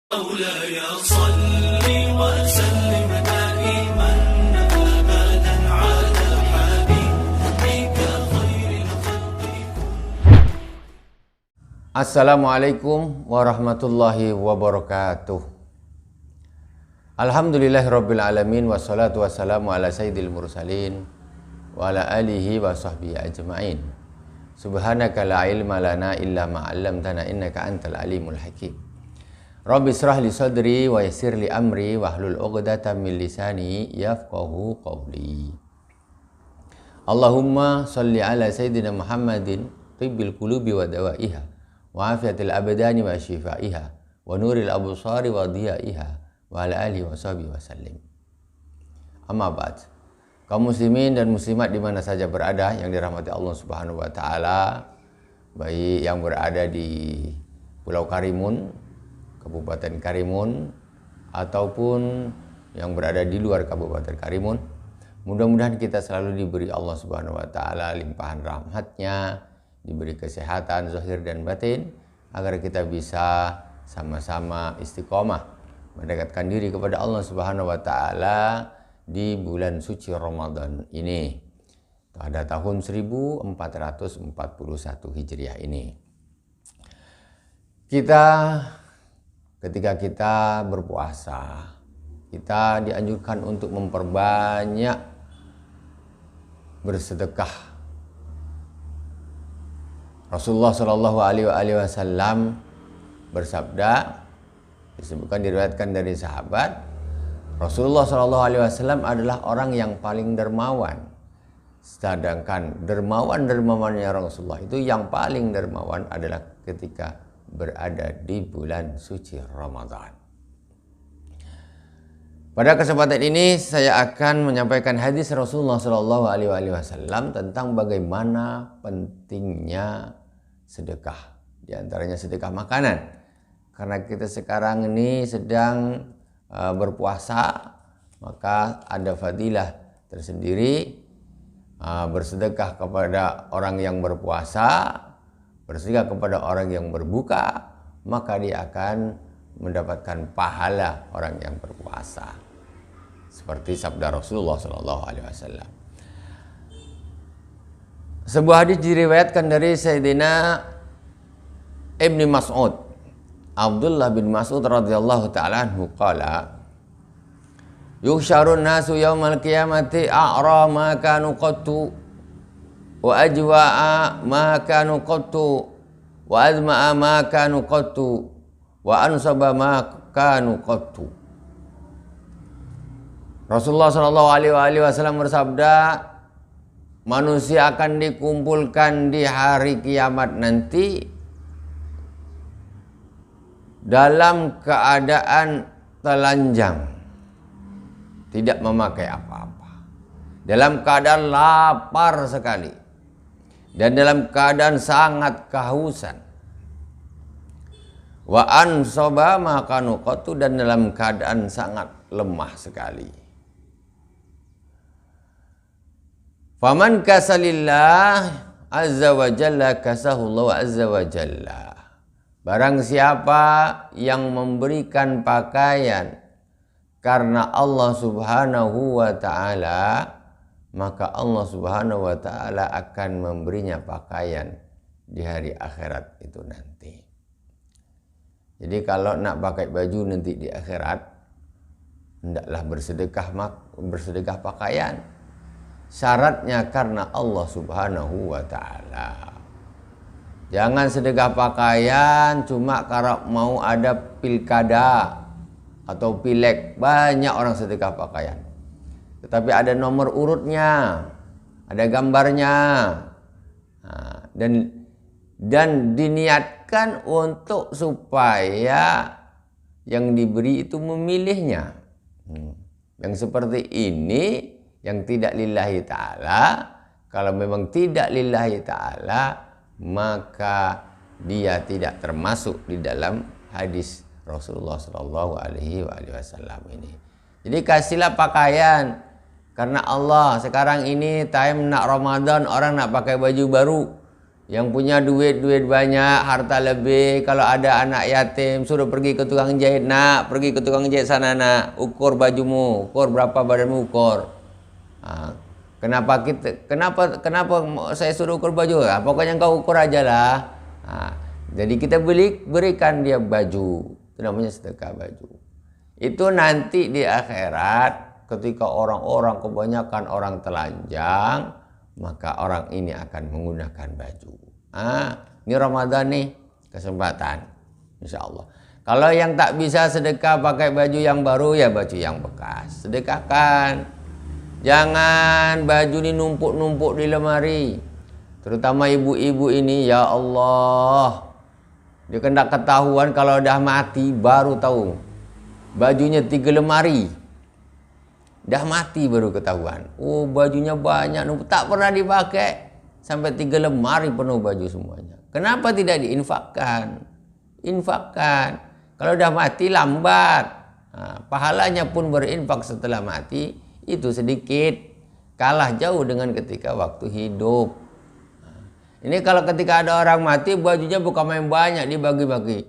مولاي صل وسلم دائما ابدا على حبيبك خير الخلق. Assalamualaikum warahmatullahi wabarakatuh. Alhamdulillahirabbil alamin wassalatu wassalamu ala sayyidil mursalin wa ala alihi wa sahbihi ajmain. Subhanaka la ilma lana illa ma 'allamtana innaka antal alimul hakim. Rabbi israh li sadri wa yassir li amri wahlul 'uqdatam min lisani yafqahu qawli. Allahumma shalli ala sayyidina Muhammadin tibbil qulubi wa dawaiha wa afiatil abdani wa shifaiha wa nuril absari wa dhiyaiha wa ala alihi wa sahbihi wa sallim. Amma ba'd. Kaum muslimin dan muslimat di mana saja berada yang dirahmati Allah Subhanahu wa taala, baik yang berada di Pulau Karimun, Kabupaten Karimun, ataupun yang berada di luar Kabupaten Karimun, mudah-mudahan kita selalu diberi Allah Subhanahu wa taala limpahan rahmatnya, diberi kesehatan zahir dan batin, agar kita bisa sama-sama istiqomah mendekatkan diri kepada Allah Subhanahu wa taala di bulan suci Ramadan ini pada tahun 1441 Hijriah ini. Ketika kita berpuasa, kita dianjurkan untuk memperbanyak bersedekah. Rasulullah Shallallahu Alaihi Wasallam bersabda, disebutkan diriwayatkan dari sahabat, Rasulullah Shallallahu Alaihi Wasallam adalah orang yang paling dermawan. Sedangkan dermawannya Rasulullah itu yang paling dermawan adalah ketika berada di bulan suci Ramadan. Pada kesempatan ini saya akan menyampaikan hadis Rasulullah Shallallahu Alaihi Wasallam tentang bagaimana pentingnya sedekah, di antaranya sedekah makanan. Karena kita sekarang ini sedang berpuasa, maka ada fadilah tersendiri bersedekah kepada orang yang berpuasa, bersedekah kepada orang yang berbuka, maka dia akan mendapatkan pahala orang yang berpuasa. Seperti sabda Rasulullah Shallallahu Alaihi Wasallam. Sebuah hadis diriwayatkan dari Sayyidina Ibni Mas'ud, Abdullah bin Mas'ud radhiyallahu ta'ala anhu qala, yuhsyarun nasu yaumal qiyamati a'ra ma kanu qattu wa ajwa'a ma kanu qattu wa azma'a ma kanu qattu wa ansaba ma kanu qattu. Rasulullah sallallahu alaihi wasallam bersabda, manusia akan dikumpulkan di hari kiamat nanti dalam keadaan telanjang, tidak memakai apa-apa, dalam keadaan lapar sekali, dan dalam keadaan sangat kehausan. Wa ansaba ma kanu qattu, dan dalam keadaan sangat lemah sekali. Faman kasalillah azza wa jalla kasahullahu azza wa jalla. Barang siapa yang memberikan pakaian karena Allah Subhanahu wa ta'ala, maka Allah Subhanahu wa ta'ala akan memberinya pakaian di hari akhirat itu nanti. Jadi kalau nak pakai baju nanti di akhirat, hendaklah bersedekah pakaian. Syaratnya karena Allah Subhanahu wa ta'ala. Jangan sedekah pakaian cuma karena mau ada pilkada atau pileg. Banyak orang sedekah pakaian, tetapi ada nomor urutnya, ada gambarnya, dan diniatkan untuk supaya yang diberi itu memilihnya. Yang seperti ini, yang tidak lillahi ta'ala, kalau memang tidak lillahi ta'ala, maka dia tidak termasuk di dalam hadis Rasulullah Shallallahu Alaihi Wasallam ini. Jadi kasihlah pakaian karena Allah. Sekarang ini time nak Ramadan, orang nak pakai baju baru, Yang punya duit banyak, harta lebih, kalau ada anak yatim suruh pergi ke tukang jahit, nak, pergi ke tukang jahit sana nak, ukur bajumu, ukur berapa badanmu, ukur. Kenapa saya suruh ukur baju? Pokoknya engkau ukur aja lah. Jadi kita berikan dia baju, itu namanya sedekah baju. Itu nanti di akhirat ketika orang-orang kebanyakan orang telanjang, maka orang ini akan menggunakan baju. Ini Ramadan nih, kesempatan, insya Allah. Kalau yang tak bisa sedekah pakai baju yang baru, ya baju yang bekas, sedekahkan. Jangan baju ini numpuk-numpuk di lemari. Terutama ibu-ibu ini, ya Allah, dia kena ketahuan kalau udah mati baru tahu. Bajunya 3 lemari. Dah mati baru ketahuan. Oh, bajunya banyak, tak pernah dipakai. Sampai 3 lemari penuh baju semuanya. Kenapa tidak diinfakkan? Infakkan. Kalau dah mati lambat. Pahalanya pun berinfak setelah mati itu sedikit. Kalah jauh dengan ketika waktu hidup. Ini kalau ketika ada orang mati bajunya bukan main banyak dibagi-bagi.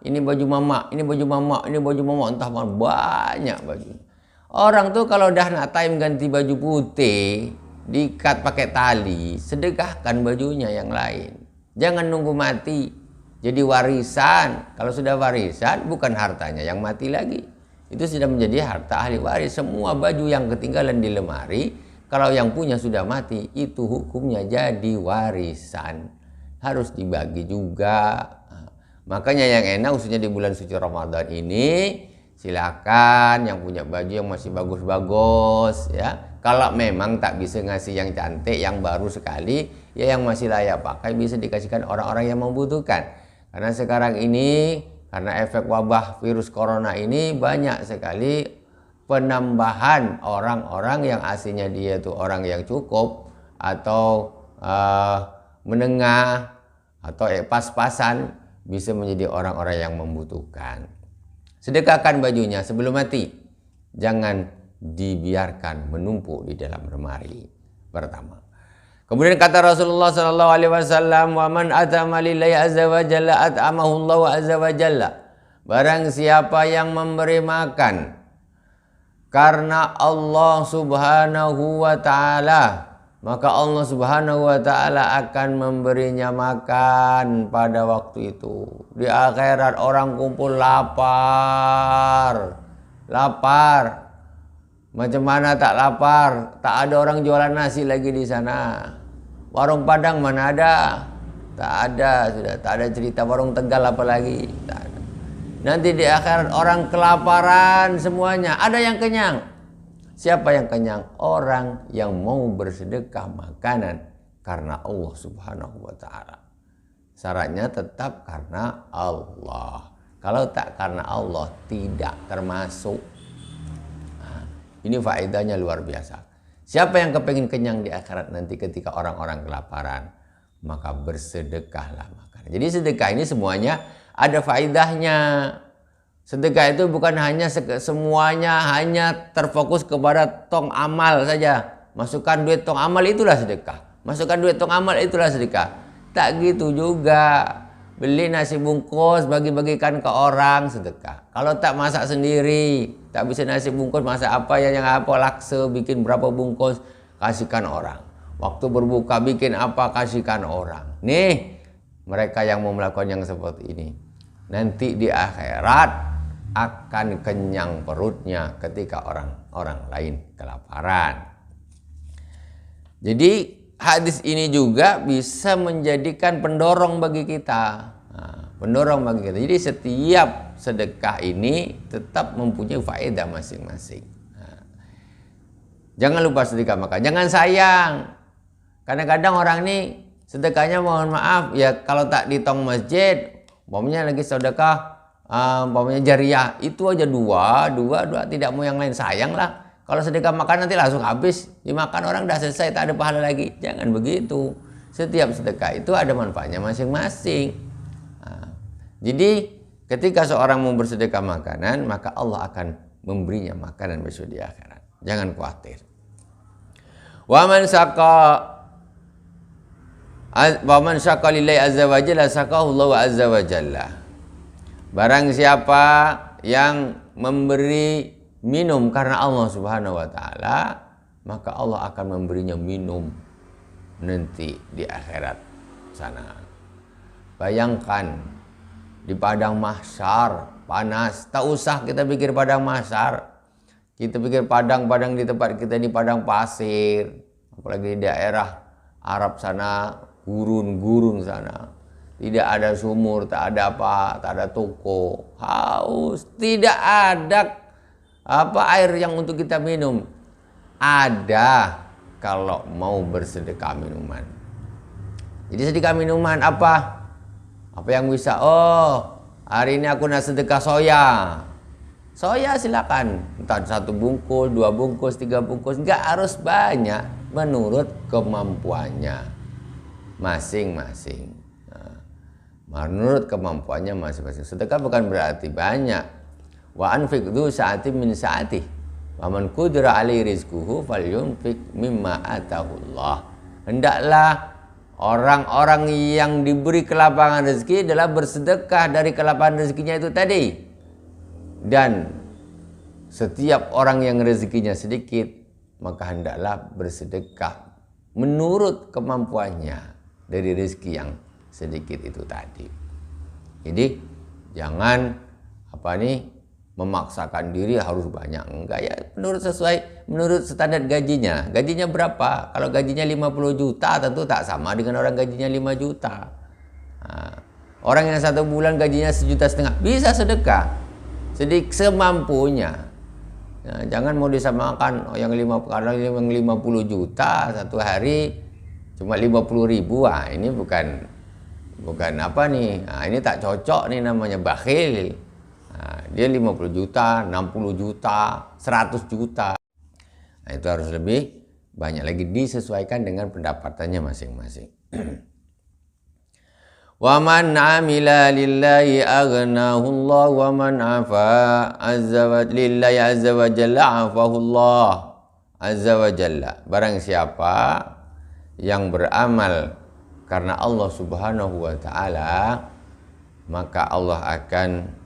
Ini baju mama, ini baju mama, ini baju mama, entah mana banyak bajunya. Orang tuh kalau udah nak time ganti baju putih, diikat pakai tali, sedekahkan bajunya yang lain. Jangan nunggu mati. Jadi warisan. Kalau sudah warisan bukan hartanya yang mati lagi. Itu sudah menjadi harta ahli waris. Semua baju yang ketinggalan di lemari, kalau yang punya sudah mati, itu hukumnya jadi warisan. Harus dibagi juga. Makanya yang enak khususnya di bulan suci Ramadan ini, silakan yang punya baju yang masih bagus-bagus ya. Kalau memang tak bisa ngasih yang cantik, yang baru sekali, ya yang masih layak pakai bisa dikasihkan orang-orang yang membutuhkan. Karena sekarang ini, karena efek wabah virus corona ini banyak sekali penambahan orang-orang yang aslinya dia itu orang yang cukup atau menengah atau pas-pasan bisa menjadi orang-orang yang membutuhkan. Sedekahkan bajunya sebelum mati. Jangan dibiarkan menumpuk di dalam lemari. Pertama. Kemudian kata Rasulullah sallallahu alaihi wasallam, "Wa man atama lillahi azza wa jalla at'amahu Allah azza wa jalla." Barang siapa yang memberi makan karena Allah Subhanahu wa taala, maka Allah Subhanahu wa taala akan memberinya makan pada waktu itu. Di akhirat orang kumpul lapar. Macam mana tak lapar? Tak ada orang jualan nasi lagi di sana. Warung Padang mana ada? Tak ada, sudah tak ada cerita warung Tegal apa lagi? Tak ada. Nanti di akhirat orang kelaparan semuanya. Ada yang kenyang. Siapa yang kenyang? Orang yang mau bersedekah makanan karena Allah Subhanahu wa taala. Syaratnya tetap karena Allah. Kalau tak karena Allah tidak termasuk. Ini faedahnya luar biasa. Siapa yang kepingin kenyang di akhirat nanti ketika orang-orang kelaparan, maka bersedekahlah makanan. Jadi sedekah ini semuanya ada faedahnya. Sedekah itu bukan hanya semuanya hanya terfokus kepada tong amal saja. Masukkan duit tong amal itulah sedekah. Masukkan duit tong amal itulah sedekah. Tak gitu juga. Beli nasi bungkus bagi-bagikan ke orang sedekah. Kalau tak masak sendiri, tak bisa nasi bungkus masak apa yang apa laksa bikin berapa bungkus kasihkan orang. Waktu berbuka bikin apa kasihkan orang. Nih mereka yang mau melakukan yang seperti ini nanti di akhirat akan kenyang perutnya ketika orang-orang lain kelaparan. Jadi hadis ini juga bisa menjadikan pendorong bagi kita. Pendorong bagi kita. Jadi setiap sedekah ini tetap mempunyai faedah masing-masing. Jangan lupa sedekah makan. Jangan sayang. Kadang-kadang orang ini sedekahnya mohon maaf ya kalau tak di tong masjid, umpamanya lagi sedekah, umpamanya jariah, itu aja dua, tidak mau yang lain, sayang lah. Kalau sedekah makan nanti langsung habis, dimakan orang dah selesai, tak ada pahala lagi. Jangan begitu. Setiap sedekah itu ada manfaatnya masing-masing. Jadi ketika seorang mau bersedekah makanan, maka Allah akan memberinya makanan besok di akhirat. Jangan khawatir. Wa man saqa Wa man syaqqa lillahi azza wa jalla saqahu Allah azza wa jalla. Barang siapa yang memberi minum karena Allah Subhanahu wa taala, maka Allah akan memberinya minum nanti di akhirat sana. Bayangkan di padang mahsyar panas, tak usah kita pikir padang mahsyar. Kita pikir padang-padang di tempat kita ini padang pasir, apalagi di daerah Arab sana, gurun-gurun sana. Tidak ada sumur, tak ada apa, tak ada toko, haus, tidak ada air yang untuk kita minum. Ada kalau mau bersedekah minuman. Jadi sedekah minuman apa? Apa yang bisa? Oh, hari ini aku nak sedekah soya. Soya silakan, entah 1 bungkus, 2 bungkus, 3 bungkus, nggak harus banyak, menurut kemampuannya masing-masing. Menurut kemampuannya masing-masing. Sedekah bukan berarti banyak. Wa anfiq dzu sa'atin min sa'atih. Wa man qudira 'alaihi rizquhu falyunfiq mimma atahullah. Hendaklah orang-orang yang diberi kelapangan rezeki adalah bersedekah dari kelapangan rezekinya itu tadi. Dan setiap orang yang rezekinya sedikit, maka hendaklah bersedekah menurut kemampuannya dari rezeki yang sedikit itu tadi. Jadi jangan memaksakan diri harus banyak. Enggak ya, menurut standar gajinya. Gajinya berapa? Kalau gajinya 50 juta tentu tak sama dengan orang gajinya 5 juta. Orang yang 1 bulan gajinya 1,5 juta bisa sedekah semampunya. Jangan mau disamakan yang 50 juta satu hari cuma 50.000. Ini bukan apa nih. Ini tak cocok nih, namanya bakhil. Dia 50 juta, 60 juta, 100 juta. Itu harus lebih banyak lagi, disesuaikan dengan pendapatannya masing-masing. Wa man amila lillahi aghnahu Allah wa man afa lillahi azza wa jalla afahu Allah azza wa jalla. Barang siapa yang beramal karena Allah Subhanahu wa taala, maka Allah akan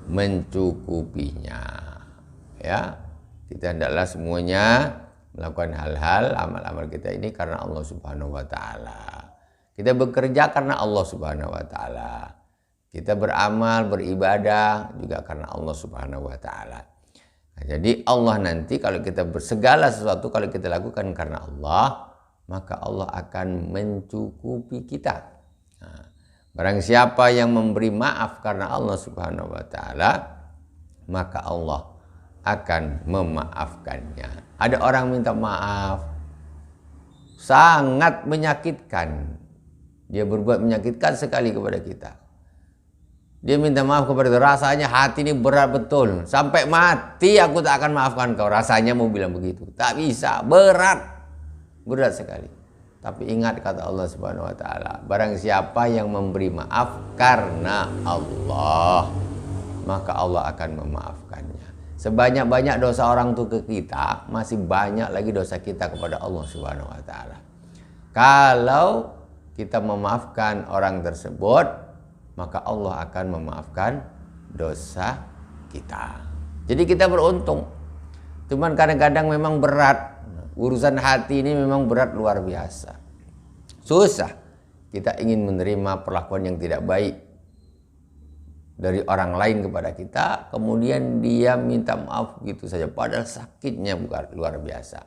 mencukupinya. Ya, kita hendaklah semuanya melakukan hal-hal amal-amal kita ini karena Allah Subhanahu wa taala. Kita bekerja karena Allah Subhanahu wa taala. Kita beramal, beribadah juga karena Allah Subhanahu wa taala. Nah, jadi Allah nanti kalau kita segala sesuatu kalau kita lakukan karena Allah, maka Allah akan mencukupi kita. Nah, barang siapa yang memberi maaf karena Allah Subhanahu wa taala, maka Allah akan memaafkannya. Ada orang minta maaf, sangat menyakitkan. Dia berbuat menyakitkan sekali kepada kita. Dia minta maaf kepada kita, rasanya hati ini berat betul. Sampai mati aku tak akan maafkan kau. Rasanya mau bilang begitu. Tak bisa, berat sekali. Tapi ingat kata Allah Subhanahu wa taala, barang siapa yang memberi maaf karena Allah, maka Allah akan memaafkannya. Sebanyak-banyak dosa orang itu ke kita, masih banyak lagi dosa kita kepada Allah Subhanahu wa taala. Kalau kita memaafkan orang tersebut, maka Allah akan memaafkan dosa kita. Jadi kita beruntung. Cuman kadang-kadang memang berat. Urusan hati ini memang berat luar biasa. Susah. Kita ingin menerima perlakuan yang tidak baik dari orang lain kepada kita, kemudian dia minta maaf gitu saja, padahal sakitnya bukan luar biasa.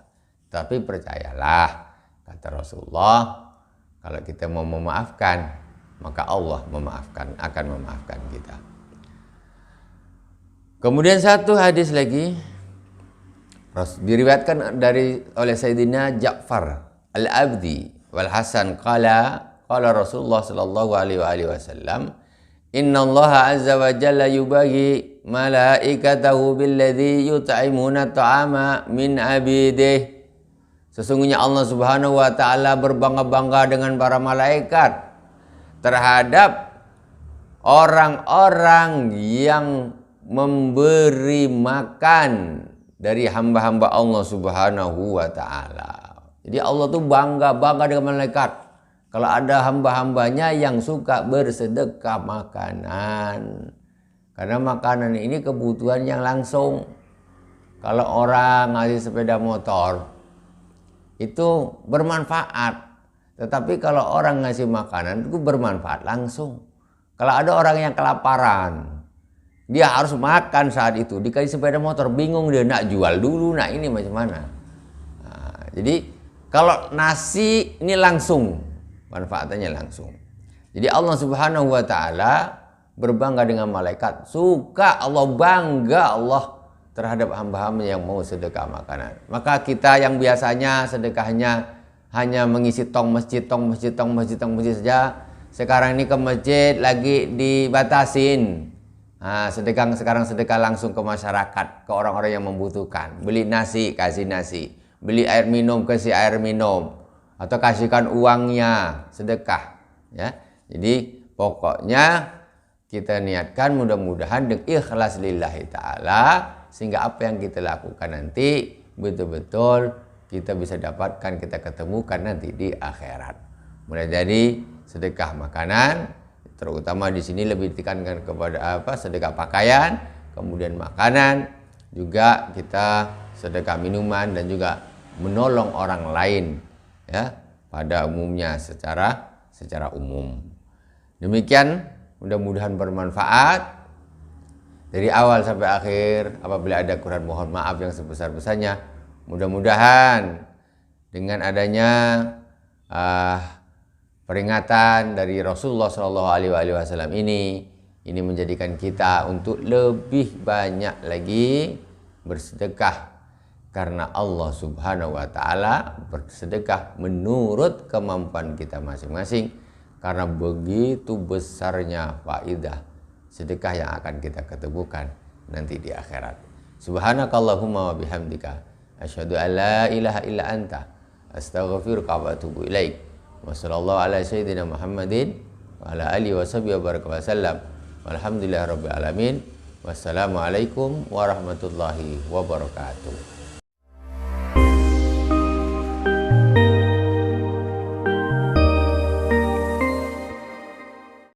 Tapi percayalah, kata Rasulullah, kalau kita mau memaafkan, maka Allah akan memaafkan kita. Kemudian satu hadis lagi diriwayatkan oleh Sayyidina Ja'far Al-Abdi wal Hasan qala Rasulullah sallallahu alaihi wasallam, inna Allah azza wa jalla yubaghi malaikatahu billadhi yut'imuna ta'ama min abidih. Sesungguhnya Allah Subhanahu wa taala berbangga-bangga dengan para malaikat terhadap orang-orang yang memberi makan dari hamba-hamba Allah Subhanahu wa taala. Jadi Allah tuh bangga dengan malaikat. Kalau ada hamba-hambanya yang suka bersedekah makanan. Karena makanan ini kebutuhan yang langsung. Kalau orang ngasih sepeda motor, itu bermanfaat. Tetapi kalau orang ngasih makanan, itu bermanfaat langsung. Kalau ada orang yang kelaparan, dia harus makan saat itu. Dikasih sepeda motor, bingung dia nak jual dulu, nak ini macam mana. Nah, jadi kalau nasi ini langsung, manfaatnya langsung. Jadi Allah Subhanahu wa Ta'ala berbangga dengan malaikat, suka Allah, bangga Allah terhadap hamba-hamba yang mau sedekah makanan. Maka kita yang biasanya sedekahnya hanya mengisi tong masjid saja, sekarang ini ke masjid lagi dibatasin. Nah, sekarang sedekah langsung ke masyarakat, ke orang-orang yang membutuhkan. Beli nasi, kasih nasi. Beli air minum, kasih air minum. Atau kasihkan uangnya, sedekah. Ya, jadi pokoknya kita niatkan mudah-mudahan dengan ikhlas lillahi ta'ala, sehingga apa yang kita lakukan nanti betul-betul kita bisa dapatkan, kita ketemukan nanti di akhirat. Mulai dari sedekah makanan, terutama di sini lebih ditekankan kepada sedekah pakaian, kemudian makanan, juga kita sedekah minuman dan juga menolong orang lain, ya, pada umumnya secara umum. Demikian, mudah-mudahan bermanfaat dari awal sampai akhir. Apabila ada kurang, mohon maaf yang sebesar-besarnya. Mudah-mudahan dengan adanya peringatan dari Rasulullah SAW ini menjadikan kita untuk lebih banyak lagi bersedekah, karena Allah Subhanahu wa Ta'ala bersedekah menurut kemampuan kita masing-masing, karena begitu besarnya faidah sedekah yang akan kita ketemukan nanti di akhirat. Subhanakallahumma wa bihamdika asyhadu an la ilaha illa anta astaghfiruka wa atubu ilaik. Wa sallallahu ala sayyidina Muhammadin wa ala alihi wa sahbihi wa baraka wa sallam. Walhamdulillahirabbil alamin. Wassalamualaikum warahmatullahi wabarakatuh.